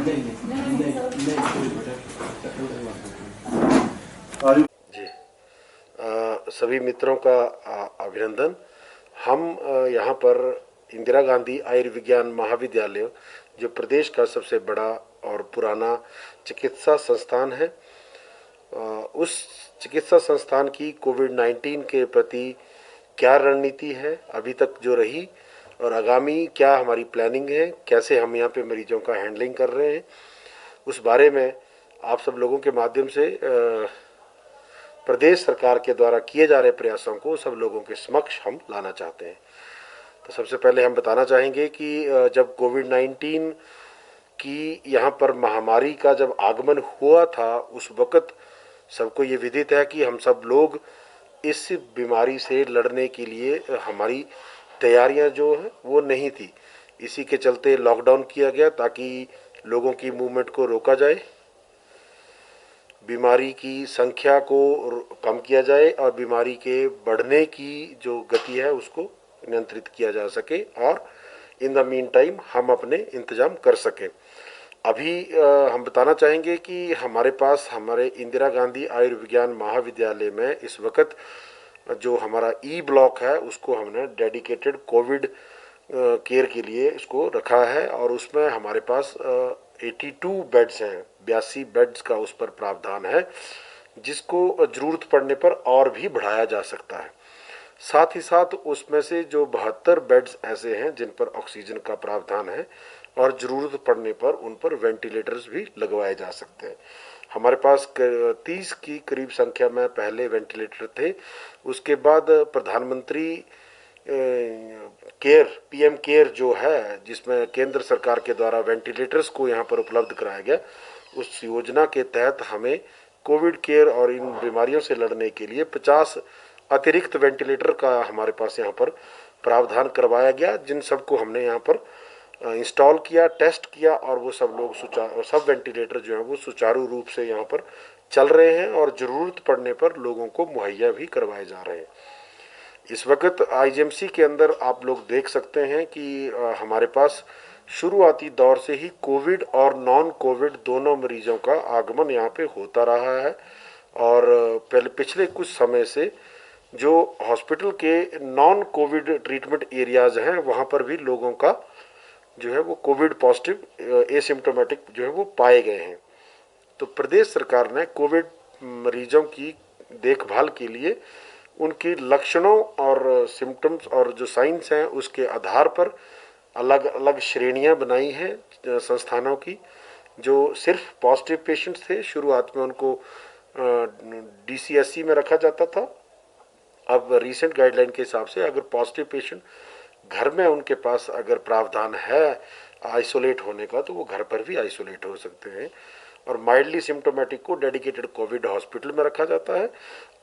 जी, सभी मित्रों का अभिनंदन। हम यहाँ पर इंदिरा गांधी आयुर्विज्ञान महाविद्यालय, जो प्रदेश का सबसे बड़ा और पुराना चिकित्सा संस्थान है, उस चिकित्सा संस्थान की कोविड-19 के प्रति क्या रणनीति है अभी तक जो रही, और आगामी क्या हमारी प्लानिंग है, कैसे हम यहाँ पे मरीजों का हैंडलिंग कर रहे हैं, उस बारे में आप सब लोगों के माध्यम से प्रदेश सरकार के द्वारा किए जा रहे प्रयासों को सब लोगों के समक्ष हम लाना चाहते हैं। तो सबसे पहले हम बताना चाहेंगे कि जब कोविड-19 की यहाँ पर महामारी का जब आगमन हुआ था, उस वक़्त सबको ये विदित है कि हम सब लोग इस बीमारी से लड़ने के लिए हमारी तैयारियां जो है वो नहीं थी। इसी के चलते लॉकडाउन किया गया ताकि लोगों की मूवमेंट को रोका जाए, बीमारी की संख्या को कम किया जाए और बीमारी के बढ़ने की जो गति है उसको नियंत्रित किया जा सके, और इन द मीन टाइम हम अपने इंतजाम कर सकें। अभी हम बताना चाहेंगे कि हमारे पास हमारे इंदिरा गांधी आयुर्विज्ञान महाविद्यालय में इस वक्त जो हमारा ई ब्लॉक है उसको हमने डेडिकेटेड कोविड केयर के लिए इसको रखा है, और उसमें हमारे पास 82 बेड्स हैं, 82 बेड्स का उस पर प्रावधान है, जिसको ज़रूरत पड़ने पर और भी बढ़ाया जा सकता है। साथ ही साथ उसमें से जो 72 बेड्स ऐसे हैं जिन पर ऑक्सीजन का प्रावधान है, और ज़रूरत पड़ने पर उन पर वेंटिलेटर्स भी लगवाए जा सकते हैं। हमारे पास 30 की करीब संख्या में पहले वेंटिलेटर थे। उसके बाद प्रधानमंत्री केयर, पीएम केयर जो है, जिसमें केंद्र सरकार के द्वारा वेंटिलेटर्स को यहाँ पर उपलब्ध कराया गया, उस योजना के तहत हमें कोविड केयर और इन बीमारियों से लड़ने के लिए 50 अतिरिक्त वेंटिलेटर का हमारे पास यहाँ पर प्रावधान करवाया गया, जिन सबको हमने यहाँ पर इंस्टॉल किया, टेस्ट किया, और वो सब लोग सब वेंटिलेटर जो है वो सुचारू रूप से यहाँ पर चल रहे हैं और ज़रूरत पड़ने पर लोगों को मुहैया भी करवाए जा रहे हैं। इस वक्त आईजीएमसी के अंदर आप लोग देख सकते हैं कि हमारे पास शुरुआती दौर से ही कोविड और नॉन कोविड दोनों मरीजों का आगमन यहाँ पे होता रहा है, और पिछले कुछ समय से जो हॉस्पिटल के नॉन कोविड ट्रीटमेंट एरियाज़ हैं वहाँ पर भी लोगों का जो है वो कोविड पॉजिटिव एसिम्प्टोमेटिक जो है वो पाए गए हैं। तो प्रदेश सरकार ने कोविड मरीजों की देखभाल के लिए उनके लक्षणों और सिम्टम्स और जो साइंस हैं उसके आधार पर अलग अलग श्रेणियां बनाई हैं संस्थानों की। जो सिर्फ पॉजिटिव पेशेंट्स थे, शुरुआत में उनको डीसीएससी में रखा जाता था। अब रीसेंट गाइडलाइन के हिसाब से अगर पॉजिटिव पेशेंट घर में उनके पास अगर प्रावधान है आइसोलेट होने का, तो वो घर पर भी आइसोलेट हो सकते हैं, और माइल्डली सिम्टोमेटिक को डेडिकेटेड कोविड हॉस्पिटल में रखा जाता है।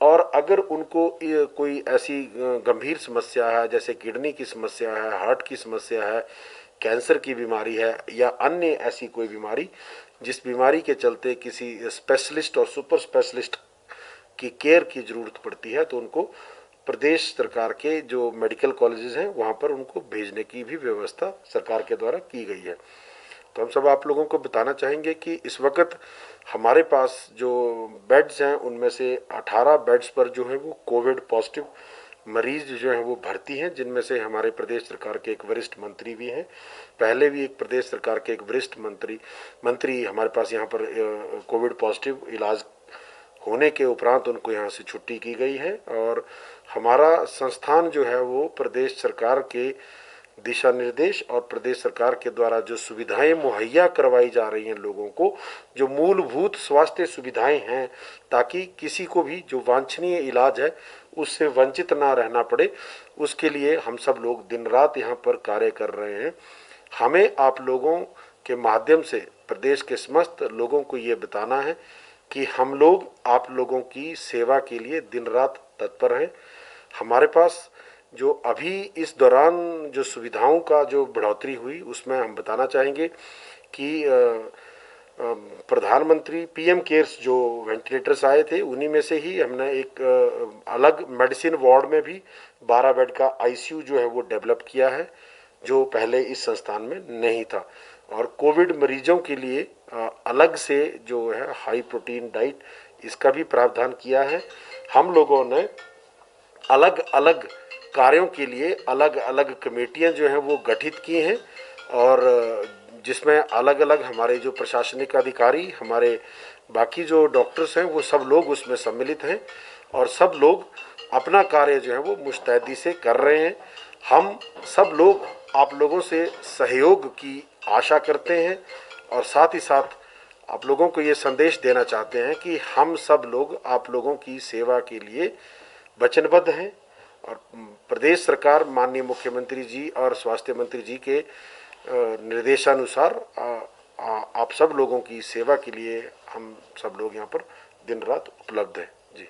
और अगर उनको कोई ऐसी गंभीर समस्या है, जैसे किडनी की समस्या है, हार्ट की समस्या है, कैंसर की बीमारी है, या अन्य ऐसी कोई बीमारी जिस बीमारी के चलते किसी स्पेशलिस्ट और सुपर स्पेशलिस्ट की केयर की ज़रूरत पड़ती है, तो उनको प्रदेश सरकार के जो मेडिकल कॉलेजेस हैं वहाँ पर उनको भेजने की भी व्यवस्था सरकार के द्वारा की गई है। तो हम सब आप लोगों को बताना चाहेंगे कि इस वक्त हमारे पास जो बेड्स हैं उनमें से 18 बेड्स पर जो है वो कोविड पॉजिटिव मरीज जो हैं वो भर्ती हैं, जिनमें से हमारे प्रदेश सरकार के एक वरिष्ठ मंत्री भी हैं। पहले भी एक प्रदेश सरकार के एक वरिष्ठ मंत्री हमारे पास यहाँ पर कोविड पॉजिटिव इलाज होने के उपरांत उनको यहाँ से छुट्टी की गई है, और हमारा संस्थान जो है वो प्रदेश सरकार के दिशा निर्देश और प्रदेश सरकार के द्वारा जो सुविधाएं मुहैया करवाई जा रही हैं लोगों को, जो मूलभूत स्वास्थ्य सुविधाएं हैं, ताकि किसी को भी जो वांछनीय इलाज है उससे वंचित ना रहना पड़े, उसके लिए हम सब लोग दिन रात यहाँ पर कार्य कर रहे हैं। हमें आप लोगों के माध्यम से प्रदेश के समस्त लोगों को ये बताना है कि हम लोग आप लोगों की सेवा के लिए दिन रात तत्पर हैं। हमारे पास जो अभी इस दौरान जो सुविधाओं का जो बढ़ोतरी हुई, उसमें हम बताना चाहेंगे कि प्रधानमंत्री पीएम केयर्स जो वेंटिलेटर्स आए थे, उन्हीं में से ही हमने एक अलग मेडिसिन वार्ड में भी 12 बेड का आईसीयू जो है वो डेवलप किया है, जो पहले इस संस्थान में नहीं था। और कोविड मरीजों के लिए अलग से जो है हाई प्रोटीन डाइट, इसका भी प्रावधान किया है। हम लोगों ने अलग अलग कार्यों के लिए अलग अलग कमेटियां जो हैं वो गठित की हैं, और जिसमें अलग अलग हमारे जो प्रशासनिक अधिकारी, हमारे बाकी जो डॉक्टर्स हैं, वो सब लोग उसमें सम्मिलित हैं, और सब लोग अपना कार्य जो है वो मुस्तैदी से कर रहे हैं। हम सब लोग आप लोगों से सहयोग की आशा करते हैं, और साथ ही साथ आप लोगों को ये संदेश देना चाहते हैं कि हम सब लोग आप लोगों की सेवा के लिए वचनबद्ध हैं, और प्रदेश सरकार माननीय मुख्यमंत्री जी और स्वास्थ्य मंत्री जी के निर्देशानुसार आप सब लोगों की सेवा के लिए हम सब लोग यहाँ पर दिन रात उपलब्ध हैं। जी।